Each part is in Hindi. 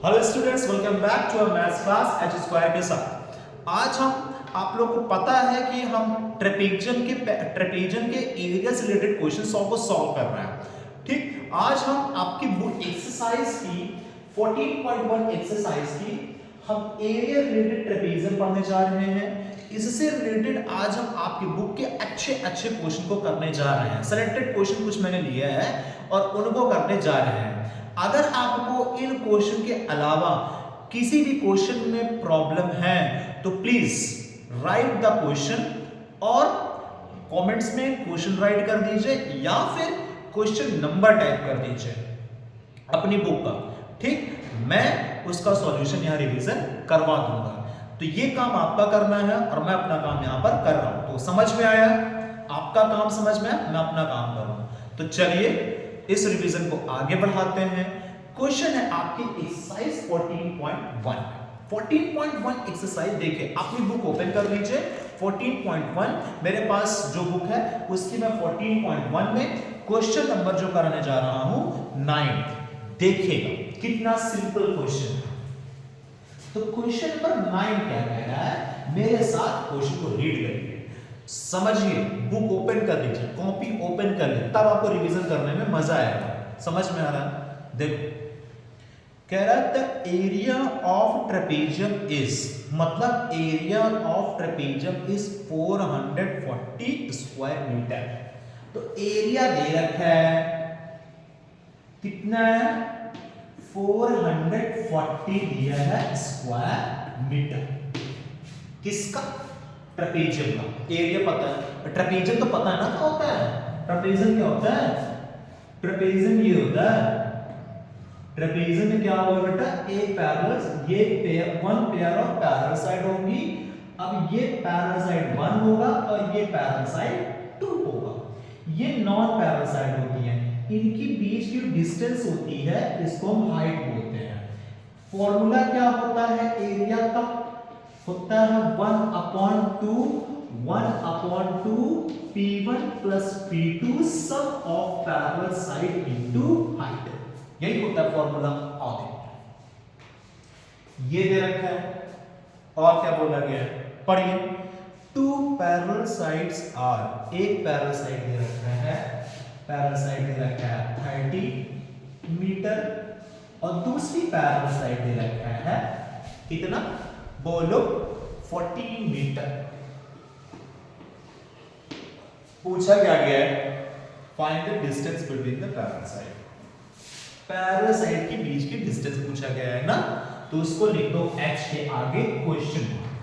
Hello students, welcome back to our maths class h square के साथ। आज हम आप लोगों को पता है कि हम ट्रेपेजियम के एरिया से रिलेटेड क्वेश्चन को सॉल्व कर रहे हैं। ठीक, आज हम आपकी बुक एक्सरसाइज की 14.1 एक्सरसाइज की हम एरिया रिलेटेड ट्रेपेजियम पढ़ने जा रहे हैं। इससे रिलेटेड आज हम आपकी बुक के अच्छे अच्छे क्वेश्चन को करने जा रहे हैं। सिलेक्टेड क्वेश्चन कुछ मैंने लिया है और उनको करने जा रहे हैं। अगर आपको इन क्वेश्चन के अलावा किसी भी क्वेश्चन में प्रॉब्लम है तो प्लीज राइट द क्वेश्चन और कमेंट्स में क्वेश्चन राइट कर दीजिए या फिर क्वेश्चन नंबर टाइप कर दीजिए अपनी बुक का। ठीक, मैं उसका सॉल्यूशन यहाँ रिवीजन करवा दूंगा। तो ये काम आपका करना है और मैं अपना काम यहाँ पर कर रहा हूं। तो समझ में आया? आपका काम समझ में आया, मैं अपना काम कर रहा हूं। तो चलिए इस रिवीजन को आगे बढ़ाते हैं। क्वेश्चन है आपकी एक्सरसाइज 14.1। 14.1 एक्सरसाइज देखिए, अपनी बुक ओपन कर लीजिए। 14.1 मेरे पास जो बुक है उसकी मैं 14.1 में क्वेश्चन नंबर जो कराने जा रहा हूं 9। देखिएगा कितना सिंपल क्वेश्चन है। तो क्वेश्चन नंबर 9 क्या कह रहा है, मेरे साथ क्वेश्चन को रीड करिए, समझिए। बुक ओपन कर लीजिए, कॉपी ओपन कर लीजिए, तब आपको रिवीजन करने में मजा आएगा। समझ में आ रहा है? देखो, कह रहा है the area of trapezium is, मतलब area of trapezium is 440 square metre. तो एरिया दे रखा है कितना है, 440 दिया है स्क्वायर मीटर। किसका? ट्रेपेजियम का। एरिया पता है, ट्रेपेजियम तो पता है ना क्या होता है। ट्रेपेजियम क्या होता है? ट्रेपेजियम ये होता है, ट्रेपेजियम में क्या होगा बेटा, एक पैरेलल, ये one pair of parallel side होगी। अब ये पैरेलल साइड 1 होगा और ये पैरेलल साइड 2 होगा। ये नॉन पैरेलल साइड होती है, इनकी बीच की डिस्टेंस होती है, इसको हम हाइट बोलते हैं। फॉर्मूला क्या होता है एरिया का, होता है 1/2 P1 plus P2 sum of parallel side into height. यही होता है फॉर्मूला। आगे ये दे रखा है और क्या बोला गया है, पढ़िए। 2 पैरेलल साइड्स आर, एक पैरेलल साइड दे रखा है, पैरेलल साइड दे रखा है 30 मीटर और दूसरी पैरेलल साइड दे रखा है कितना, बोलो 40 मीटर। पूछा क्या गया है, find the distance between the parallel side. Parallel side के बीच की डिस्टेंस पूछा गया है ना, तो उसको लिख दो h के आगे क्वेश्चन मार्क,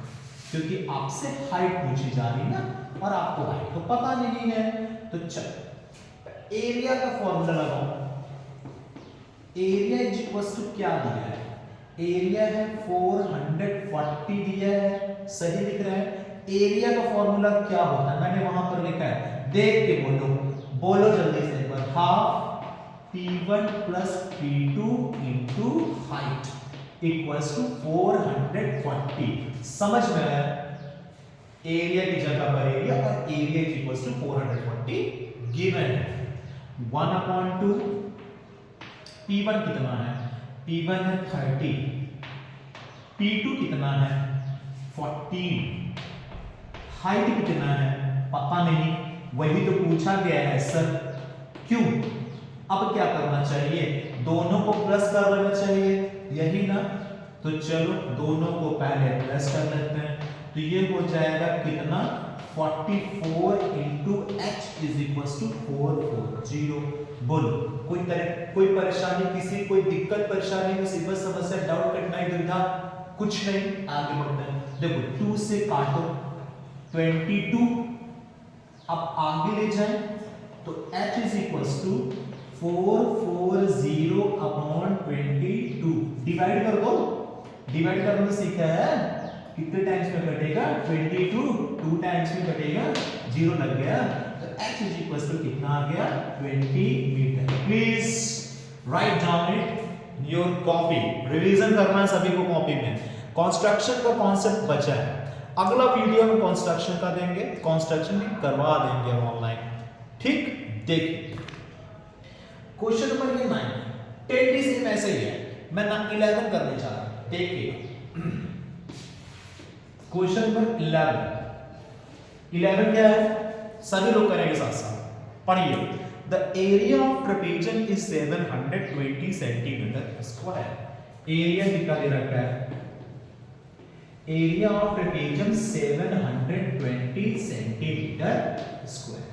क्योंकि आपसे हाइट पूछी जा रही ना और आपको हाइट तो पता नहीं है। तो चलो एरिया का फॉर्मूला लगाओ। एरिया इज इक्वल टू क्या दिया है, एरिया है 440 दिया है, सही लिख रहे हैं। एरिया का फॉर्मूला क्या होता है, मैंने वहां पर लिखा है, देख के बोलो, बोलो जल्दी से एक बार। Half P1 plus P2 into height equals to 440। समझ में आया? एरिया की जगह पर एरिया और एरिया इक्वल्स टू 440 गिवन है। 1/2 P1 कितना है, P1 है 30, P2 कितना है 14, हाइट कितना है पता नहीं, वही तो पूछा गया है सर। क्यों? अब क्या करना चाहिए, दोनों को प्लस कर लेना चाहिए, यही ना। तो चलो दोनों को पहले प्लस कर लेते हैं, तो ये हो जाएगा कितना, 44 into h is equal to 440। बोलो कोई परेशानी, किसी कोई दिक्कत परेशानी, मुसीबत समस्या डाउट कठिनाई दुविधा कुछ नहीं। आगे बढ़ते हैं, देखो 2 से काटो 22, अब आगे ले जाए तो h is equal to 440 upon 22, divide कर दो। डिवाइड करना सीखा है, कितने टाइम्स में कटेगा, 22, 2 टाइम्स में कटेगा, 0 लग गया। तो h इज इक्वल टू कितना आ गया, 20 metre. Please write down it in your copy. Revision करना है सभी को कॉपी में। कंस्ट्रक्शन का कॉन्सेप्ट बचा है, अगला वीडियो में कंस्ट्रक्शन का देंगे, कंस्ट्रक्शन भी करवा देंगे ऑनलाइन। ठीक, देखिए क्वेश्चन नंबर ये 9 10 सेम ऐसे ही है। मैं ना 11 करने जा रहा हूं। देखिए क्वेश्चन नंबर 11 क्या है, सभी लोग करेंगे साथ साथ। पढ़िए, the area of trapezium is 720 centimetre square. Area कितना दे रखा है, area of trapezium 720 centimetre square.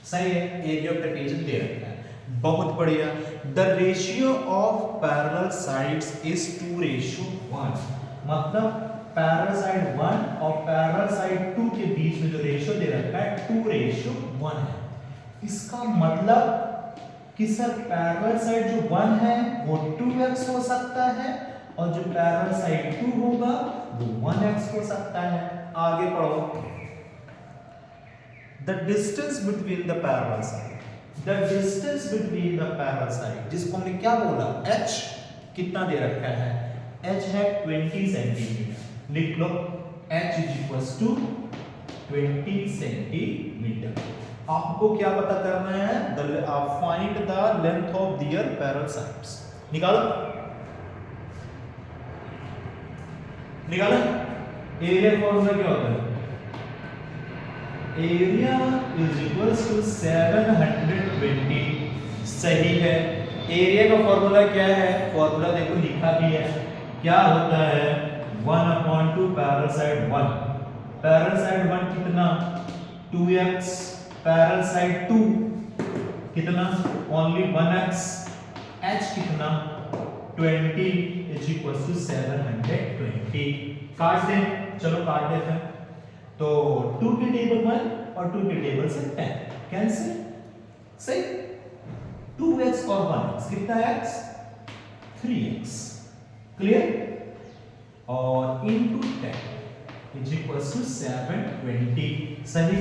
सही है, एरिया ऑफ ट्रेपेजियम दे रखा है, बहुत बढ़िया। The ratio of parallel sides is 2:1, मतलब पैरेलल साइड 1 और पैरेलल साइड 2 के बीच में जो रेशियो दे रखा है 2:1 है। इसका मतलब कि सर पैरेलल साइड जो 1 है वो 2x हो सकता है और जो पैरेलल साइड 2 होगा वो 1x हो सकता है। आगे पढ़ो, the distance between the parallel side, the distance between the parallel side, जिसको हमने क्या बोला, h कितना दे रखा है, h है 20 सेंटीमीटर। लिख लो h इज 20 सेंटीमीटर। आपको क्या पता करना है, find the length of their parallel sides. निकालो निकालो। एरिया फॉर्मूला क्या होता है, एरिया इज इक्वल्स टू 720। सही है, एरिया का फॉर्मूला क्या है, फॉर्मूला देखो लिखा भी है, क्या होता है 1/2 पैरेलल साइड 1। पैरेलल साइड 1 कितना 2x, पैरेलल साइड 2 कितना ओनली 1x, h कितना 20 इज इक्वल टू 720। काट दें, चलो काट देते हैं। तो 2 के टेबल 1 और 2 के टेबल से 10 कैंसिल। सही, 2x और 1x कितना है x 3x। क्लियर, और इनटू 10 इज इक्वल टू 720। सही,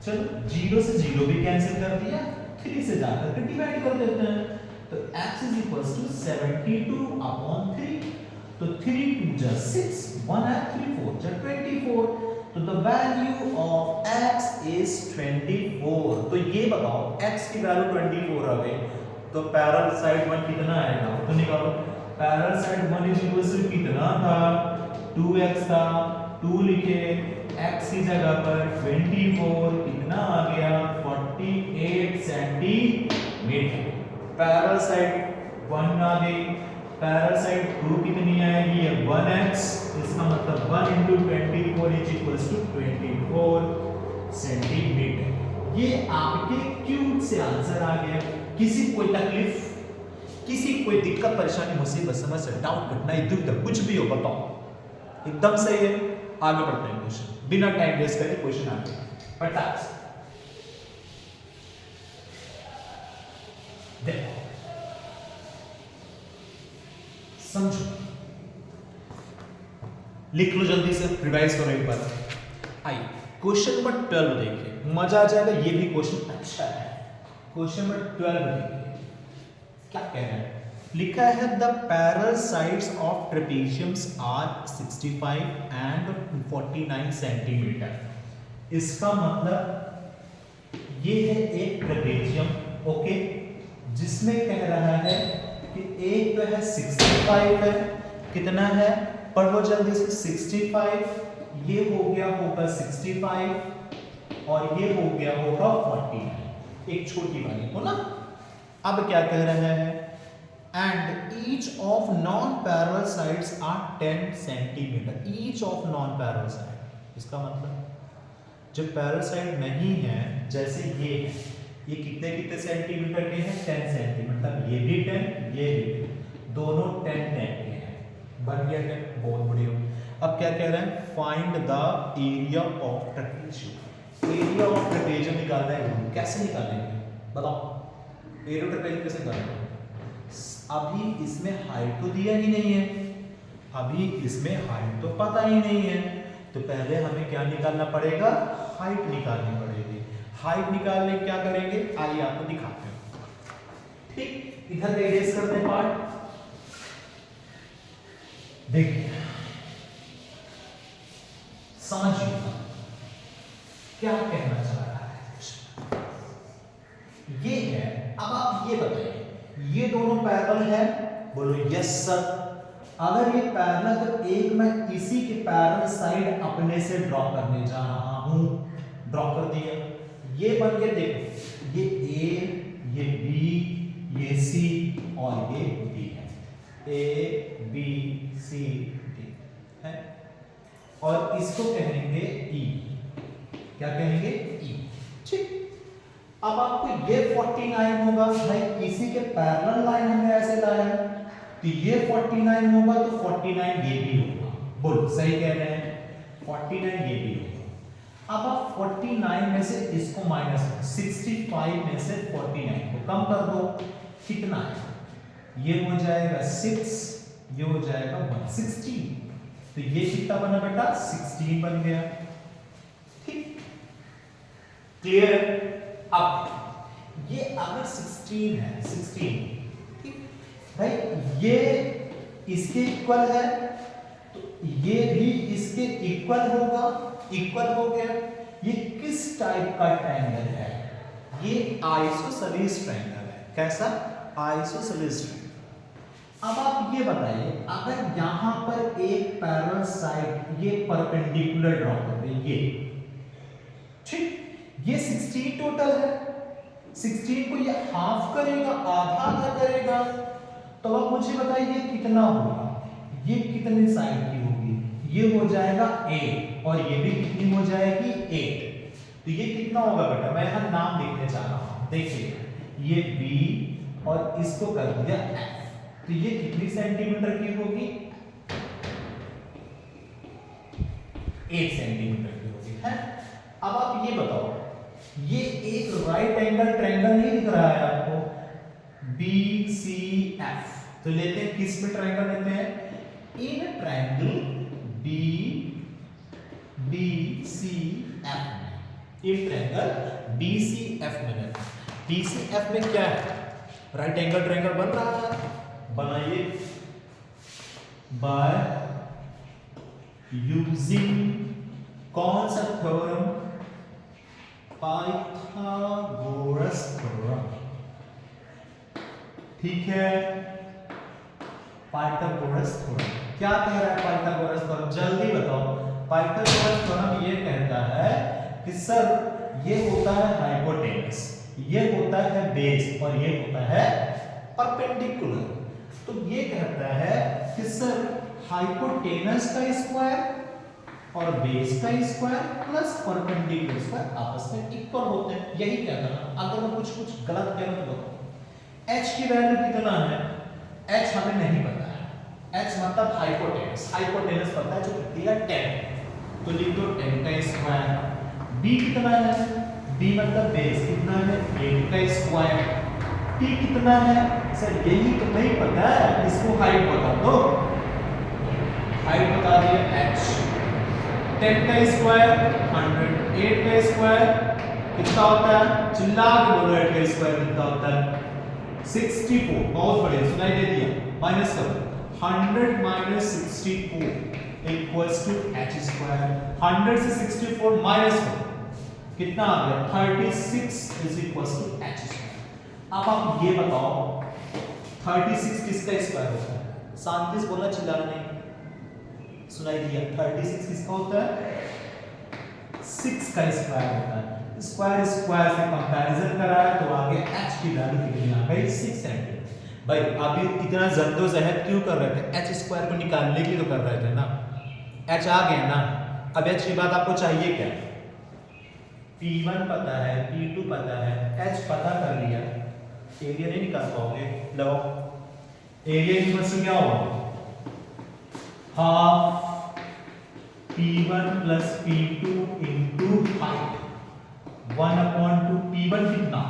चलो 0 से 0 भी कैंसिल कर दिया, 3 से जाकर के डिवाइड कर देते हैं। तो x इज इक्वल टू 72/3। तो 3 2 जा 6, 1 है 3 4 जा 24। तो the value of x is 24। तो ये बताओ x की वैल्यू 24 आ गई, तो पैरेलल साइड 1 कितना आएगा, तो निकालो। Parallel side 1 is equal to कितना था 2x था, 2 लिखे, x की जगह पर 24 कितना आ गया 48 सेंटीमीटर। पैरेलल साइड 1 आ गई, पैरेलल साइड 2 कितनी आएगी, ये 1x, इसका मतलब 1 × 24 इज इक्वल्स टू 24 सेंटीमीटर। ये आपके क्यूब से आंसर आ गया। किसी कोई तकलीफ, किसी कोई दिक्कत परेशानी मुसीबत समस्या डाउट कठिनाई दुविधा कुछ भी हो बताओ, एकदम सही है। आगे बढ़ते हैं क्वेश्चन, बिना टाइम वेस्ट करे क्वेश्चन आगे फटाक से देखो, समझो, लिख लो जल्दी से, रिवाइज करो एक बार। आइए क्वेश्चन नंबर 12 देखिए, मजा आ जाएगा, ये भी क्वेश्चन अच्छा है। क्वेश्चन नंबर 12 देखिए क्या कह रहा है, लिखा है the parallel sides of trapeziums are 65 and 49 centimetre. इसका मतलब ये है एक ट्रेपेजियम, ओके, जिसमें कह रहा है कि एक तो है 65 है, कितना है पढ़ो जल्दी से, 65, ये हो गया होगा 65 और ये हो गया होगा 49, एक छोटी वाली हो ना। अब क्या कह रहा है, and each of non parallel sides are 10 centimetre. Each of non parallel side, इसका मतलब जो पैरेलल साइड नहीं है, जैसे ये है, ये कितने कितने सेंटीमीटर के हैं 10 सेंटीमीटर, मतलब ये भी 10 ये भी 10, दोनों 10 10 के हैं, बन गया 10, बहुत बढ़िया। अब क्या कह रहे हैं, find the area of trapezium. Area of trapezium निकालना है, कैसे निकालेंगे बताओ, एरिया ऑफ ट्रेपेजियम कैसे निकालेंगे। अभी इसमें हाइट तो दिया ही नहीं है, अभी इसमें हाइट तो पता ही नहीं है, तो पहले हमें क्या निकालना पड़ेगा, हाइट निकालनी पड़ेगी। हाइट निकालने क्या करेंगे, आइए आपको दिखाते हैं। ठीक, इधर रेडियस करते हैं पार्ट, देखिए समझिए क्या कहना चाह रहा है, ये है। अब आप ये बताइए, ये दोनों पैरेलल पैरेलल है? बोलो यस सर। अगर ये पैरेलल तो एक मैं इसी के पैरेलल साइड अपने से ड्रॉ करने जा रहा हूं। ड्रॉ कर दिया, ये बन गया, देखो ये ए, ये बी, ये सी और ये डी है। ए बी सी डी है और इसको कहेंगे ई। क्या कहेंगे? ई। ठीक, अब आपको ये 49 होगा भाई, इसी के पैरेलल लाइन हमने ऐसे लाया तो ये 49 होगा तो 49 ये भी होगा। बोल सही कह रहे हैं, 49 ये भी होगा। अब आप 49 में से इसको माइनस, 65 में से 49 को कम कर दो, कितना है? ये हो जाएगा 6, ये हो जाएगा 116, तो ये कितना बना बेटा? 16 बन गया। ठीक, क्लियर? अब ये अगर 16 है, 16, ठीक भाई, ये इसके इक्वल है तो ये भी इसके इक्वल होगा। इक्वल हो गया। ये किस टाइप का ट्रायंगल है? ये आइसोसेलेस ट्रायंगल है। कैसा? Isosceles triangle. अब आप ये बताइए, अगर यहां पर एक पैरेलल साइड ये परपेंडिकुलर ड्रॉ कर दे, ये ठीक, ये 16 टोटल है, 16 को ये हाफ करेगा, आधा करेगा, तो अब मुझे बताइए कितना होगा? ये कितने साइड की होगी? ये हो जाएगा 8 और ये भी कितनी हो जाएगी? 8। तो ये कितना होगा बेटा? मैं यहां नाम लिखने जा रहा हूं, देखिए ये B और इसको कर दिया F, तो ये कितनी सेंटीमीटर की होगी? 8 सेंटीमीटर की होगी है। अब आप ये बताओ, ये एक राइट एंगल ट्रायंगल नहीं दिख रहा है आपको? BCF, तो लेते हैं किस में ट्रायंगल लेते हैं? इन ट्रायंगल BCF में, इन ट्रायंगल BCF में लेते हैं। BCF में क्या है? राइट एंगल ट्रायंगल बन रहा है, बनाइए बाय यूजिंग कौन सा थ्योरम? Pythagoras theorem. ठीक है, पाइथागोरस थ्योरम। क्या कह रहा है पाइथागोरस थ्योरम? जल्दी बताओ। पाइथागोरस थ्योरम ये कहता है कि सर ये होता है हाइपोटेनस, ये होता है बेस और ये होता है परपेंडिकुलर। तो ये कहता है कि सर हाइपोटेनस का स्क्वायर और बेस का स्क्वायर प्लस परपेंडिकुलर स्क्वायर आपस में इक्वल होते हैं। यही कहता है। अगर मैं कुछ गलत कह रहा हूं तो बताओ। h की वैल्यू कितना है? h हमें नहीं पता है। h मतलब हाइपोटेनस, हाइपोटेनस पता है जो कितनी है? 10, तो लिख दो 10 का स्क्वायर। b कितना है? b मतलब बेस कितना है? 8 का स्क्वायर। t कितना है? सर यही तो नहीं पता है, इसको हाइट बता दो। हाइट बता दिया h, 10 का स्क्वायर 100, 8 का स्क्वायर कितना होता है? चिल्ला के बोलो 8 का स्क्वायर कितना होता है? 64। बहुत बढ़िया, सुनाई दे दिया। माइनस करो, 100 minus 64 equals to h square. 100 से 64 माइनस करो, कितना आ गया? 36 is equals to h square. अब आप ये बताओ 36 किसका स्क्वायर होता है? शांति से बोलना, चिल्लाना नहीं। सुनाई दिया? 36 किसका होता है? 6 का स्क्वायर होता है। स्क्वायर स्क्वायर से कंपैरिजन करा है तो आगे h की वैल्यू कितनी आ गई? 6 सेंटीमीटर। भाई अभी इतना जद्दोजहद क्यों कर रहे थे? h स्क्वायर को निकालने के लिए तो कर रहे थे ना। h आ गया ना। अब h के बाद आपको चाहिए क्या? P1 पता है, P2 पता है, h पता कर लिया, एरिया नहीं निकाल पाओगे। लो एरिया इक्वल्स टू क्या होगा? Half P1 plus P2 into height 1/2। P1 कितना?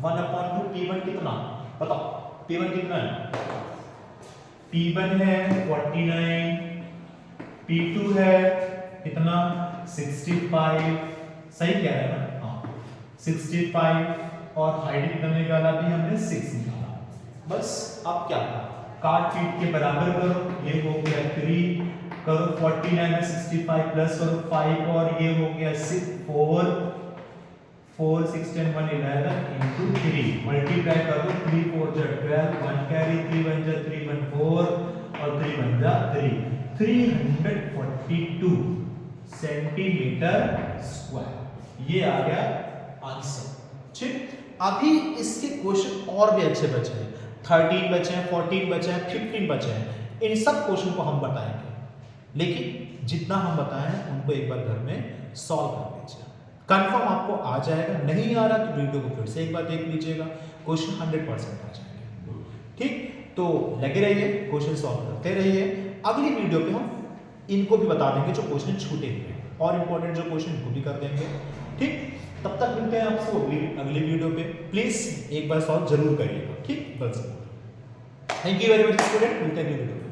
1/2 P1 कितना? बताओ P1 कितना है? P1 है 49, P2 है कितना? 65। सही कह रहे हैं ना? हाँ 65 और हाइट कितना निकाला? भी हमने 6 निकाला। बस अब क्या था? काट पीट के बराबर करो, ये हो गया 3 करो, 49 में 65 प्लस करो 5 और ये हो गया 6 4 4 6 10 1 11 into 3 मल्टीप्लाई कर दो 3 4 जा 12 1 कैरी 3 1 जा 3 1 4 और 3 1 जा 3 342 सेंटीमीटर स्क्वायर ये आ गया आंसर। ठीक, अभी इसके क्वेश्चन और भी अच्छे बचे हैं, 13 बचे हैं, 14 बचे हैं, 15 बचे हैं। इन सब क्वेश्चन को हम बताएंगे, लेकिन जितना हम बताए हैं उनको एक बार घर में सॉल्व कर लीजिए, कंफर्म आपको आ जाएगा। नहीं आ रहा तो वीडियो को फिर से एक बार देख लीजिएगा, क्वेश्चन 100% आ जाएंगे। ठीक, तो लगे रहिए, क्वेश्चन सॉल्व करते रहिए। अगली वीडियो पे हम इनको भी बता देंगे जो क्वेश्चन छूटे हुए हैं, और इंपॉर्टेंट जो क्वेश्चन इनको भी कर देंगे। ठीक, तब तक मिलते हैं आपसे अगली वीडियो पे। प्लीज एक बार सॉल्व जरूर करिएगा। ठीक, बस thank you very much student, मिलते हैं अगली वीडियो।